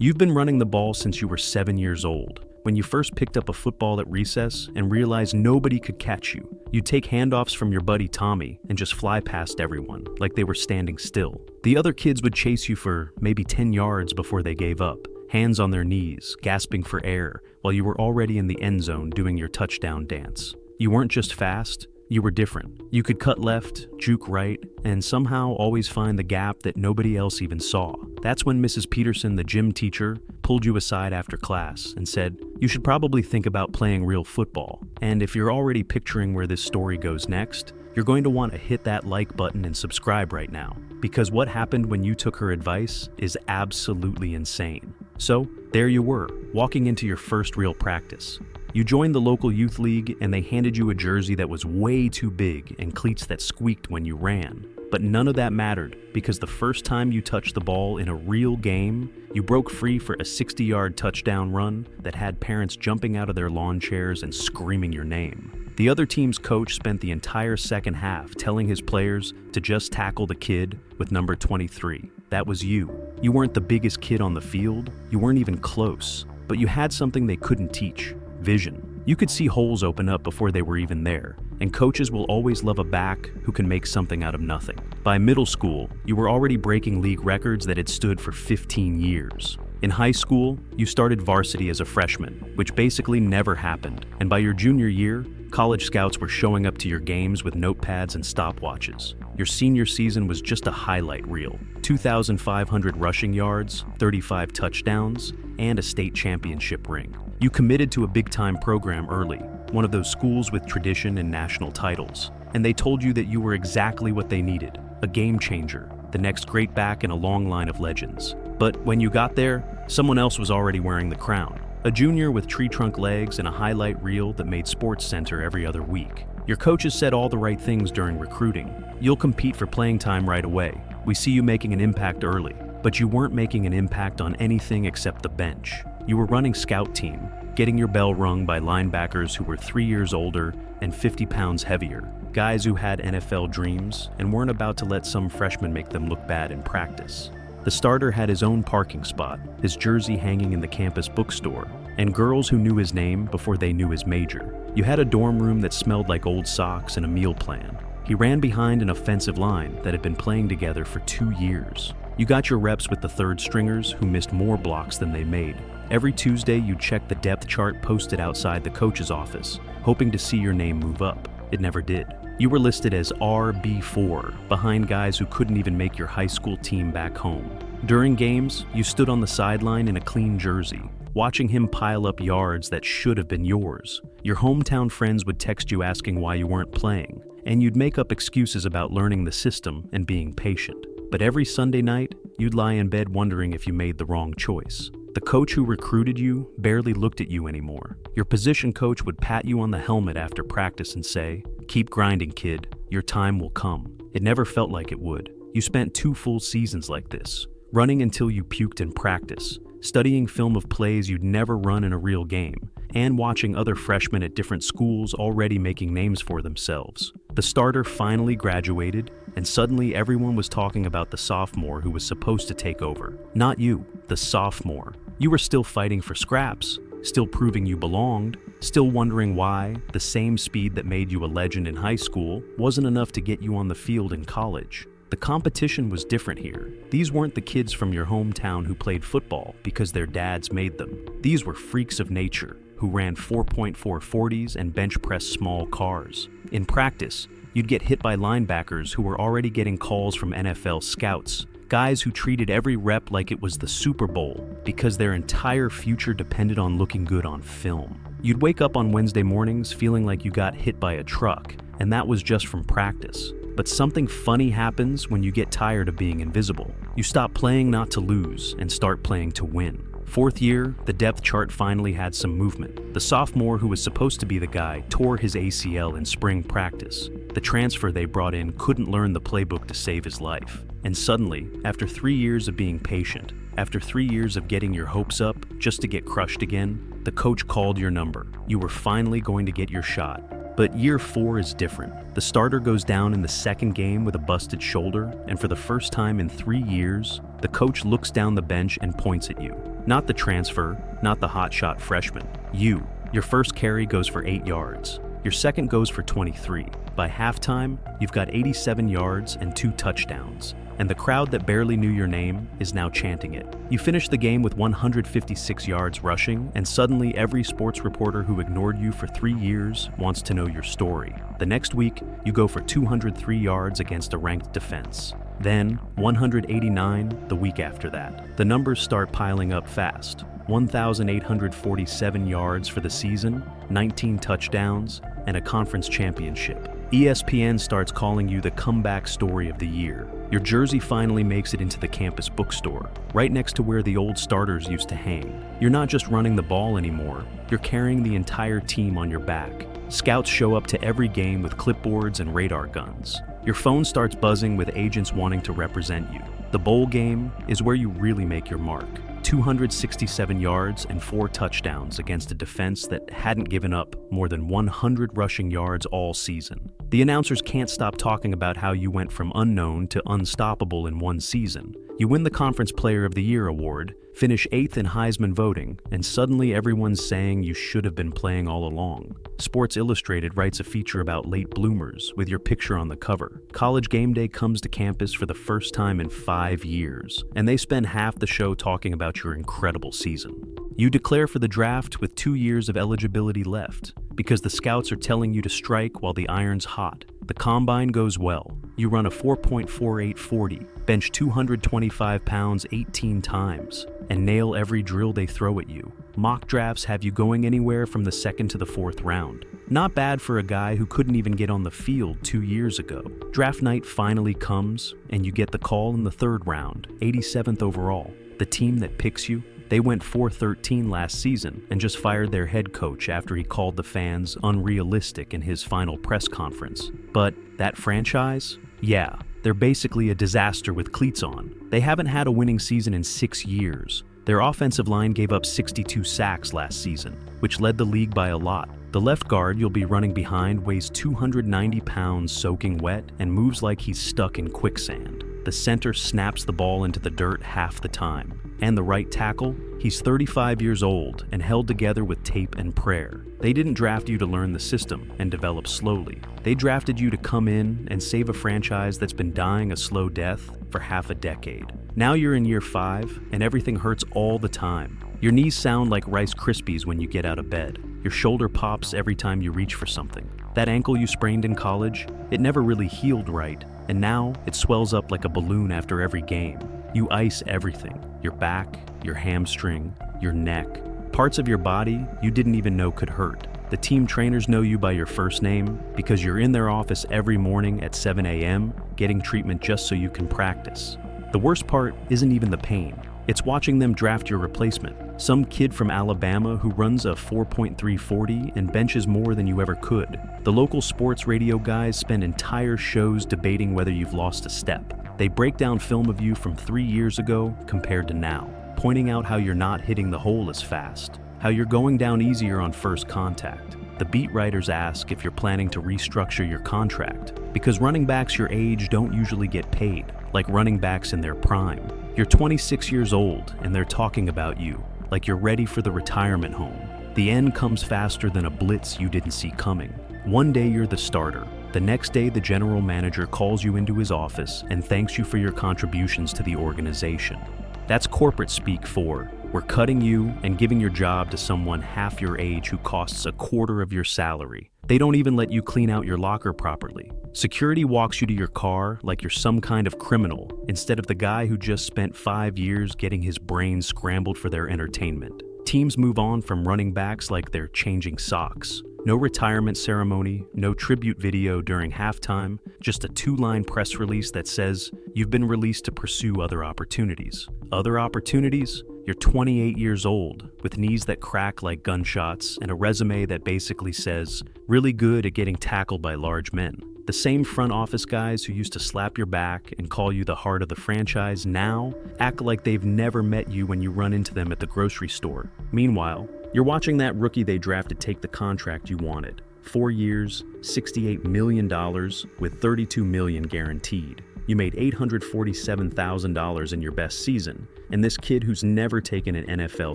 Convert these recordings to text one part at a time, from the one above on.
You've been running the ball since you were 7 years old. When you first picked up a football at recess and realized nobody could catch you, you'd take handoffs from your buddy Tommy and just fly past everyone, like they were standing still. The other kids would chase you for maybe 10 yards before they gave up, hands on their knees, gasping for air, while you were already in the end zone doing your touchdown dance. You weren't just fast, you were different. You could cut left, juke right, and somehow always find the gap that nobody else even saw. That's when Mrs. Peterson, the gym teacher, pulled you aside after class and said, "You should probably think about playing real football." And if you're already picturing where this story goes next, you're going to want to hit that like button and subscribe right now, because what happened when you took her advice is absolutely insane. So, there you were, walking into your first real practice. You joined the local youth league and they handed you a jersey that was way too big and cleats that squeaked when you ran. But none of that mattered, because the first time you touched the ball in a real game, you broke free for a 60-yard touchdown run that had parents jumping out of their lawn chairs and screaming your name. The other team's coach spent the entire second half telling his players to just tackle the kid with number 23. That was you. You weren't the biggest kid on the field, you weren't even close, but you had something they couldn't teach: vision. You could see holes open up before they were even there, and coaches will always love a back who can make something out of nothing. By middle school, you were already breaking league records that had stood for 15 years. In high school, you started varsity as a freshman, which basically never happened, and by your junior year, college scouts were showing up to your games with notepads and stopwatches. Your senior season was just a highlight reel: 2,500 rushing yards, 35 touchdowns, and a state championship ring. You committed to a big-time program early, one of those schools with tradition and national titles, and they told you that you were exactly what they needed: a game changer, the next great back in a long line of legends. But when you got there, someone else was already wearing the crown. A junior with tree trunk legs and a highlight reel that made Sports Center every other week. Your coaches said all the right things during recruiting. You'll compete for playing time right away. We see you making an impact early. But you weren't making an impact on anything except the bench. You were running scout team, getting your bell rung by linebackers who were 3 years older and 50 pounds heavier. Guys who had NFL dreams and weren't about to let some freshman make them look bad in practice. The starter had his own parking spot, his jersey hanging in the campus bookstore, and girls who knew his name before they knew his major. You had a dorm room that smelled like old socks and a meal plan. He ran behind an offensive line that had been playing together for 2 years. You got your reps with the third stringers who missed more blocks than they made. Every Tuesday, you'd check the depth chart posted outside the coach's office, hoping to see your name move up. It never did. You were listed as RB4, behind guys who couldn't even make your high school team back home. During games, you stood on the sideline in a clean jersey, watching him pile up yards that should have been yours. Your hometown friends would text you asking why you weren't playing, and you'd make up excuses about learning the system and being patient. But every Sunday night, you'd lie in bed wondering if you made the wrong choice. The coach who recruited you barely looked at you anymore. Your position coach would pat you on the helmet after practice and say, "Keep grinding, kid. Your time will come." It never felt like it would. You spent 2 full seasons like this, running until you puked in practice, studying film of plays you'd never run in a real game, and watching other freshmen at different schools already making names for themselves. The starter finally graduated, and suddenly everyone was talking about the sophomore who was supposed to take over. Not you, the sophomore. You were still fighting for scraps, still proving you belonged, still wondering why the same speed that made you a legend in high school wasn't enough to get you on the field in college. The competition was different here. These weren't the kids from your hometown who played football because their dads made them. These were freaks of nature who ran 4.4 40s and bench pressed small cars. In practice, you'd get hit by linebackers who were already getting calls from NFL scouts, guys who treated every rep like it was the Super Bowl because their entire future depended on looking good on film. You'd wake up on Wednesday mornings feeling like you got hit by a truck, and that was just from practice. But something funny happens when you get tired of being invisible. You stop playing not to lose and start playing to win. 4th year, the depth chart finally had some movement. The sophomore who was supposed to be the guy tore his ACL in spring practice. The transfer they brought in couldn't learn the playbook to save his life. And suddenly, after 3 years of being patient, after 3 years of getting your hopes up just to get crushed again, the coach called your number. You were finally going to get your shot. But year 4 is different. The starter goes down in the second game with a busted shoulder, and for the first time in 3 years, the coach looks down the bench and points at you. Not the transfer, not the hotshot freshman. You. Your first carry goes for 8 yards. Your second goes for 23. By halftime, you've got 87 yards and 2 touchdowns. And the crowd that barely knew your name is now chanting it. You finish the game with 156 yards rushing, and suddenly every sports reporter who ignored you for 3 years wants to know your story. The next week, you go for 203 yards against a ranked defense. Then, 189 the week after that. The numbers start piling up fast. 1,847 yards for the season, 19 touchdowns, and a conference championship. ESPN starts calling you the comeback story of the year. Your jersey finally makes it into the campus bookstore, right next to where the old starters used to hang. You're not just running the ball anymore, you're carrying the entire team on your back. Scouts show up to every game with clipboards and radar guns. Your phone starts buzzing with agents wanting to represent you. The bowl game is where you really make your mark. 267 yards and 4 touchdowns against a defense that hadn't given up more than 100 rushing yards all season. The announcers can't stop talking about how you went from unknown to unstoppable in one season. You win the Conference Player of the Year award, finish 8th in Heisman voting, and suddenly everyone's saying you should have been playing all along. Sports Illustrated writes a feature about late bloomers with your picture on the cover. College Game Day comes to campus for the first time in 5 years, and they spend half the show talking about your incredible season. You declare for the draft with 2 years of eligibility left, because the scouts are telling you to strike while the iron's hot. The combine goes well. You run a 4.4840, bench 225 pounds 18 times, and nail every drill they throw at you. Mock drafts have you going anywhere from the 2nd to the 4th round. Not bad for a guy who couldn't even get on the field 2 years ago. Draft night finally comes, and you get the call in the 3rd round, 87th overall. The team that picks you, they went 4-13 last season and just fired their head coach after he called the fans unrealistic in his final press conference. But that franchise? Yeah, they're basically a disaster with cleats on. They haven't had a winning season in 6 years. Their offensive line gave up 62 sacks last season, which led the league by a lot. The left guard you'll be running behind weighs 290 pounds soaking wet and moves like he's stuck in quicksand. The center snaps the ball into the dirt half the time. And the right tackle? He's 35 years old and held together with tape and prayer. They didn't draft you to learn the system and develop slowly. They drafted you to come in and save a franchise that's been dying a slow death for half a decade. Now you're in year 5 and everything hurts all the time. Your knees sound like Rice Krispies when you get out of bed. Your shoulder pops every time you reach for something. That ankle you sprained in college, it never really healed right, and now it swells up like a balloon after every game. You ice everything. Your back, your hamstring, your neck. Parts of your body you didn't even know could hurt. The team trainers know you by your first name because you're in their office every morning at 7 a.m. getting treatment just so you can practice. The worst part isn't even the pain. It's watching them draft your replacement. Some kid from Alabama who runs a 4.340 and benches more than you ever could. The local sports radio guys spend entire shows debating whether you've lost a step. They break down film of you from 3 years ago compared to now, pointing out how you're not hitting the hole as fast, how you're going down easier on first contact. The beat writers ask if you're planning to restructure your contract, because running backs your age don't usually get paid, like running backs in their prime. You're 26 years old and they're talking about you, like you're ready for the retirement home. The end comes faster than a blitz you didn't see coming. One day you're the starter. The next day the general manager calls you into his office and thanks you for your contributions to the organization. That's corporate speak for, we're cutting you and giving your job to someone half your age who costs a quarter of your salary. They don't even let you clean out your locker properly. Security walks you to your car like you're some kind of criminal, instead of the guy who just spent 5 years getting his brain scrambled for their entertainment. Teams move on from running backs like they're changing socks. No retirement ceremony, no tribute video during halftime, just a 2-line press release that says you've been released to pursue other opportunities. Other opportunities? You're 28 years old, with knees that crack like gunshots and a resume that basically says, really good at getting tackled by large men. The same front office guys who used to slap your back and call you the heart of the franchise now act like they've never met you when you run into them at the grocery store. Meanwhile, you're watching that rookie they drafted take the contract you wanted. 4 years, $68 million, with $32 million guaranteed. You made $847,000 in your best season, and this kid who's never taken an NFL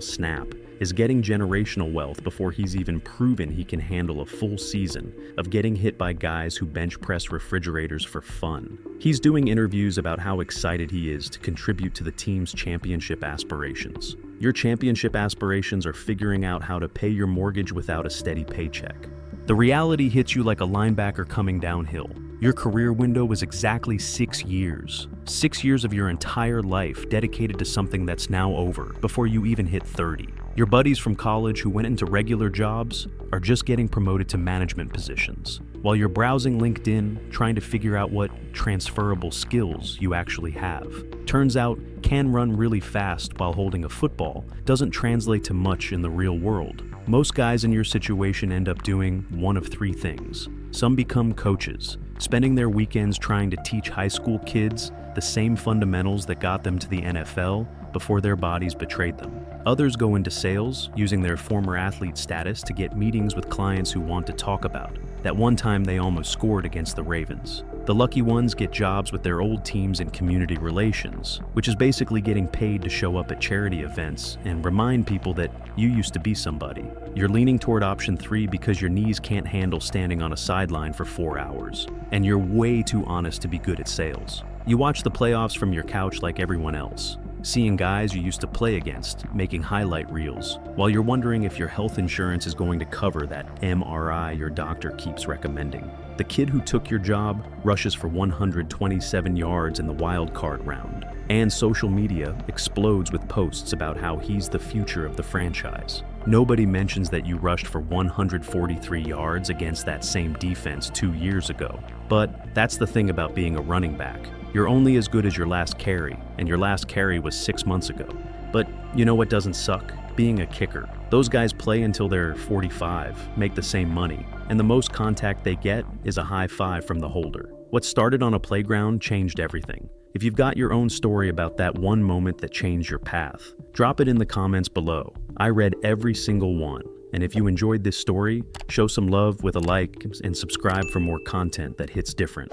snap is getting generational wealth before he's even proven he can handle a full season of getting hit by guys who bench press refrigerators for fun. He's doing interviews about how excited he is to contribute to the team's championship aspirations. Your championship aspirations are figuring out how to pay your mortgage without a steady paycheck. The reality hits you like a linebacker coming downhill. Your career window is exactly 6 years. 6 years of your entire life dedicated to something that's now over before you even hit 30. Your buddies from college who went into regular jobs are just getting promoted to management positions, while you're browsing LinkedIn trying to figure out what transferable skills you actually have. Turns out, can run really fast while holding a football doesn't translate to much in the real world. Most guys in your situation end up doing one of 3 things. Some become coaches, spending their weekends trying to teach high school kids the same fundamentals that got them to the NFL before their bodies betrayed them. Others go into sales, using their former athlete status to get meetings with clients who want to talk about that one time they almost scored against the Ravens. The lucky ones get jobs with their old teams in community relations, which is basically getting paid to show up at charity events and remind people that you used to be somebody. You're leaning toward option 3 because your knees can't handle standing on a sideline for 4 hours, and you're way too honest to be good at sales. You watch the playoffs from your couch like everyone else, seeing guys you used to play against making highlight reels, while you're wondering if your health insurance is going to cover that MRI your doctor keeps recommending. The kid who took your job rushes for 127 yards in the wild card round, and social media explodes with posts about how he's the future of the franchise. Nobody mentions that you rushed for 143 yards against that same defense 2 years ago. But that's the thing about being a running back. You're only as good as your last carry, and your last carry was 6 months ago. But you know what doesn't suck? Being a kicker. Those guys play until they're 45, make the same money, and the most contact they get is a high five from the holder. What started on a playground changed everything. If you've got your own story about that one moment that changed your path, drop it in the comments below. I read every single one. And if you enjoyed this story, show some love with a like and subscribe for more content that hits different.